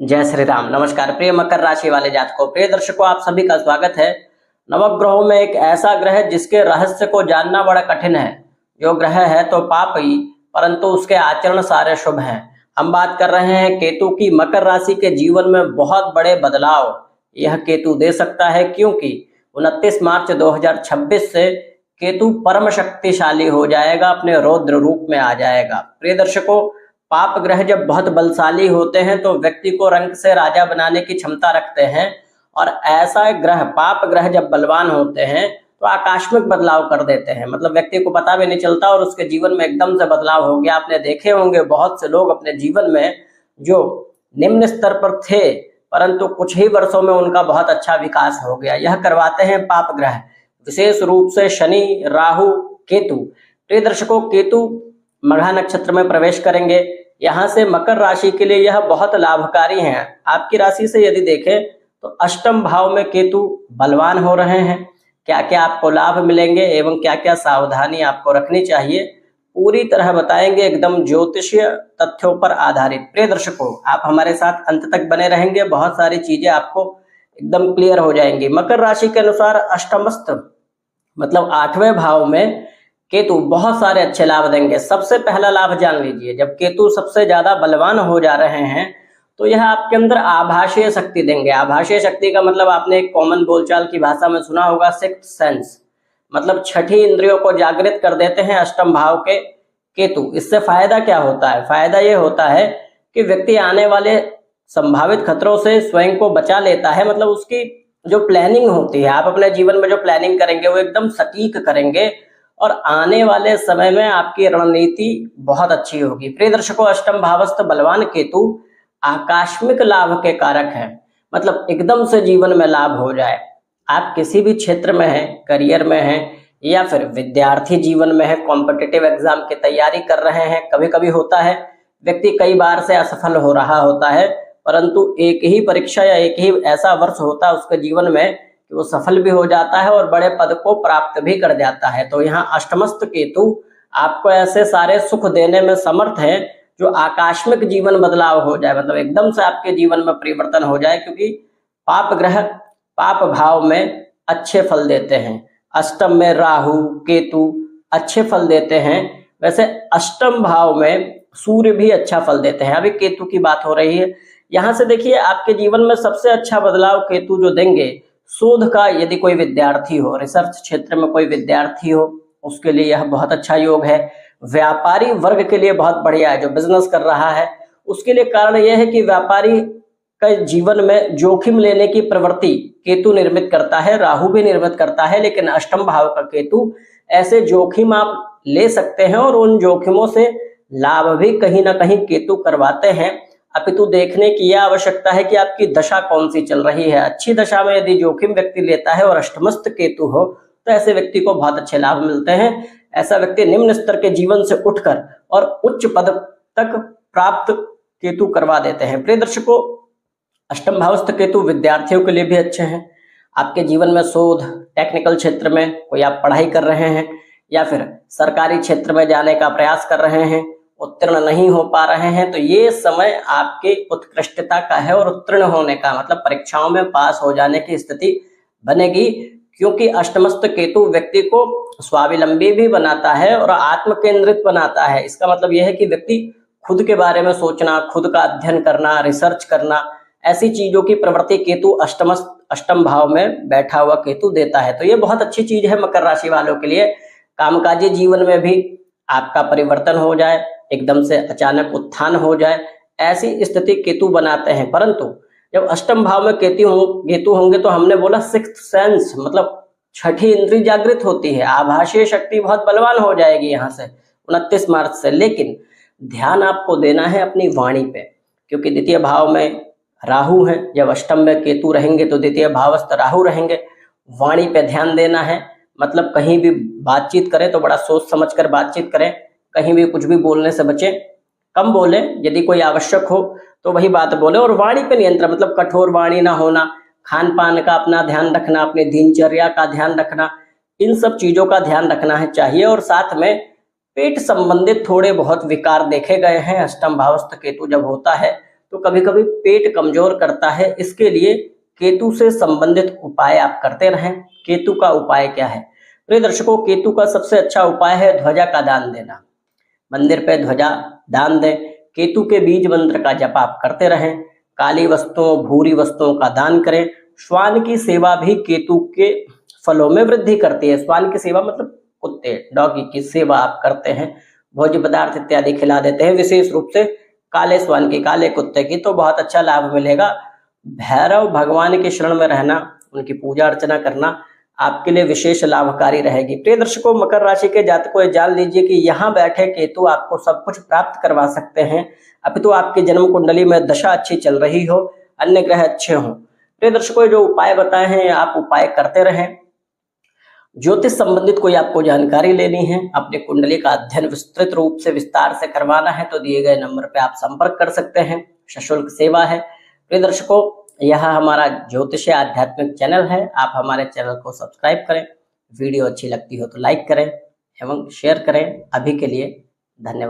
जय श्री राम। नमस्कार प्रिय मकर राशि वाले जातकों, प्रिय दर्शकों, आप सभी का स्वागत है। नवग्रहों में एक ऐसा ग्रह जिसके रहस्य को जानना बड़ा कठिन है। जो ग्रह है तो पापी, परंतु उसके आचरण सारे शुभ हैं। हम बात कर रहे हैं केतु की। मकर राशि के जीवन में बहुत बड़े बदलाव यह केतु दे सकता है, क्योंकि 29 मार्च 2026 से केतु परम शक्तिशाली हो जाएगा, अपने रौद्र रूप में आ जाएगा। प्रिय दर्शकों, पाप ग्रह जब बहुत बलशाली होते हैं तो व्यक्ति को रंग से राजा बनाने की क्षमता रखते हैं, और ऐसा ग्रह, पाप ग्रह जब बलवान होते हैं तो आकस्मिक बदलाव कर देते हैं। मतलब व्यक्ति को पता भी नहीं चलता और उसके जीवन में एकदम से बदलाव हो गया। आपने देखे होंगे बहुत से लोग अपने जीवन में जो निम्न स्तर पर थे, परंतु कुछ ही वर्षों में उनका बहुत अच्छा विकास हो गया। यह करवाते हैं पाप ग्रह, विशेष रूप से शनि, राहु, केतु। प्रिय दर्शकों, केतु मघा नक्षत्र में प्रवेश करेंगे। यहाँ से मकर राशि के लिए यह बहुत लाभकारी है। आपकी राशि से यदि देखें तो अष्टम भाव में केतु बलवान हो रहे हैं। क्या क्या आपको लाभ मिलेंगे एवं क्या क्या सावधानी आपको रखनी चाहिए, पूरी तरह बताएंगे, एकदम ज्योतिषीय तथ्यों पर आधारित। प्रिय दर्शकों, आप हमारे साथ अंत तक बने रहेंगे, बहुत सारी चीजें आपको एकदम क्लियर हो जाएंगी। मकर राशि के अनुसार अष्टमस्थ मतलब 8वें भाव में केतु बहुत सारे अच्छे लाभ देंगे। सबसे पहला लाभ जान लीजिए, जब केतु सबसे ज्यादा बलवान हो जा रहे हैं तो यह आपके अंदर आभासीय शक्ति देंगे। आभासीय शक्ति का मतलब आपने एक कॉमन बोलचाल की भाषा में सुना होगा, सिक्स्थ सेंस, मतलब छठी इंद्रियों को जागृत कर देते हैं अष्टम भाव के केतु। इससे फायदा क्या होता है? फायदा यह होता है कि व्यक्ति आने वाले संभावित खतरों से स्वयं को बचा लेता है। मतलब उसकी जो प्लानिंग होती है, आप अपने जीवन में जो प्लानिंग करेंगे वो एकदम सटीक करेंगे और आने वाले समय में आपकी रणनीति बहुत अच्छी होगी। प्रिय दर्शकों, अष्टम भावस्थ बलवान केतु आकस्मिक लाभ के कारक है। मतलब एकदम से जीवन में लाभ हो जाए। आप किसी भी क्षेत्र में हैं, करियर में हैं या फिर विद्यार्थी जीवन में है, कॉम्पिटिटिव एग्जाम की तैयारी कर रहे हैं। कभी कभी होता है व्यक्ति कई बार से असफल हो रहा होता है, परंतु एक ही परीक्षा या एक ही ऐसा वर्ष होता है उसके जीवन में कि वो सफल भी हो जाता है और बड़े पद को प्राप्त भी कर जाता है। तो यहाँ अष्टमस्थ केतु आपको ऐसे सारे सुख देने में समर्थ है जो आकस्मिक जीवन बदलाव हो जाए, मतलब एकदम से आपके जीवन में परिवर्तन हो जाए, क्योंकि पाप ग्रह पाप भाव में अच्छे फल देते हैं। अष्टम में राहु केतु अच्छे फल देते हैं। वैसे अष्टम भाव में सूर्य भी अच्छा फल देते हैं। अभी केतु की बात हो रही है। यहाँ से देखिए, आपके जीवन में सबसे अच्छा बदलाव केतु जो देंगे, शोध का यदि कोई विद्यार्थी हो, रिसर्च क्षेत्र में कोई विद्यार्थी हो, उसके लिए यह बहुत अच्छा योग है। व्यापारी वर्ग के लिए बहुत बढ़िया है, जो बिजनेस कर रहा है उसके लिए। कारण यह है कि व्यापारी का जीवन में जोखिम लेने की प्रवृत्ति केतु निर्मित करता है, राहु भी निर्मित करता है, लेकिन अष्टम भाव का केतु ऐसे जोखिम आप ले सकते हैं और उन जोखिमों से लाभ भी कहीं ना कहीं केतु करवाते हैं। अपितु देखने की यह आवश्यकता है कि आपकी दशा कौन सी चल रही है। अच्छी दशा में यदि जोखिम व्यक्ति लेता है और अष्टमस्थ केतु हो तो ऐसे व्यक्ति को बहुत अच्छे लाभ मिलते हैं। ऐसा व्यक्ति निम्न स्तर के जीवन से उठकर और उच्च पद तक प्राप्त केतु करवा देते हैं। प्रिय दर्शकों, अष्टम भावस्थ केतु विद्यार्थियों के लिए भी अच्छे हैं। आपके जीवन में शोध, टेक्निकल क्षेत्र में कोई आप पढ़ाई कर रहे हैं या फिर सरकारी क्षेत्र में जाने का प्रयास कर रहे हैं, उत्तीर्ण नहीं हो पा रहे हैं, तो ये समय आपकी उत्कृष्टता का है और उत्तीर्ण होने का मतलब परीक्षाओं में पास हो जाने की स्थिति बनेगी, क्योंकि अष्टमस्थ केतु व्यक्ति को स्वावलंबी भी बनाता है और आत्म केंद्रित बनाता है। इसका मतलब यह है कि व्यक्ति खुद के बारे में सोचना, खुद का अध्ययन करना, रिसर्च करना, ऐसी चीजों की प्रवृत्ति केतु अष्टम भाव में बैठा हुआ केतु देता है। तो ये बहुत अच्छी चीज है मकर राशि वालों के लिए। कामकाजी जीवन में भी आपका परिवर्तन हो जाए, एकदम से अचानक उत्थान हो जाए, ऐसी स्थिति केतु बनाते हैं। परंतु जब अष्टम भाव में केतु होंगे तो हमने बोला सिक्स्थ सेंस, मतलब छठी इंद्री जागृत होती है, आभासीय शक्ति बहुत बलवान हो जाएगी यहाँ से 29 मार्च से। लेकिन ध्यान आपको देना है अपनी वाणी पे, क्योंकि द्वितीय भाव में राहु है। जब अष्टम में केतु रहेंगे तो द्वितीय भावस्थ राहु रहेंगे। वाणी पे ध्यान देना है, मतलब कहीं भी बातचीत करें तो बड़ा सोच समझ कर बातचीत करें। कहीं भी कुछ भी बोलने से बचें, कम बोले, यदि कोई आवश्यक हो तो वही बात बोले। और वाणी पे नियंत्रण, मतलब कठोर वाणी ना होना, खान पान का अपना ध्यान रखना, अपनी दिनचर्या का ध्यान रखना, इन सब चीजों का ध्यान रखना है चाहिए। और साथ में पेट संबंधित थोड़े बहुत विकार देखे गए हैं अष्टम भावस्थ केतु जब होता है तो कभी कभी पेट कमजोर करता है। इसके लिए केतु से संबंधित उपाय आप करते रहें। केतु का उपाय क्या है? प्रिय दर्शकों, केतु का सबसे अच्छा उपाय है ध्वजा का दान देना। मंदिर पे ध्वजा दान दें। केतु के बीज मंत्र का जप आप करते रहें। काली वस्तुओं, भूरी वस्तुओं का दान करें। श्वान की सेवा भी केतु के फलों में वृद्धि करती है। श्वान की सेवा मतलब कुत्ते, डॉगी की सेवा आप करते हैं, भोज्य पदार्थ इत्यादि खिला देते हैं, विशेष रूप से काले श्वान की, काले कुत्ते की, तो बहुत अच्छा लाभ मिलेगा। भैरव भगवान के शरण में रहना, उनकी पूजा अर्चना करना आपके लिए विशेष लाभकारी रहेगी। प्रिय दर्शकों, मकर राशि के जातकों, ये जान लीजिए कि यहाँ बैठे केतु आपको सब कुछ प्राप्त करवा सकते हैं, अभी तो आपकी जन्म कुंडली में दशा अच्छी चल रही हो, अन्य ग्रह अच्छे हों। प्रिय दर्शकों, जो उपाय बताए हैं आप उपाय करते रहें। ज्योतिष संबंधित कोई आपको जानकारी लेनी है, अपने कुंडली का अध्ययन विस्तृत रूप से विस्तार से करवाना है, तो दिए गए नंबर पे आप संपर्क कर सकते हैं। सशुल्क सेवा है। प्रिय दर्शकों, यह हमारा ज्योतिष आध्यात्मिक चैनल है। आप हमारे चैनल को सब्सक्राइब करें। वीडियो अच्छी लगती हो तो लाइक करें एवं शेयर करें। अभी के लिए धन्यवाद।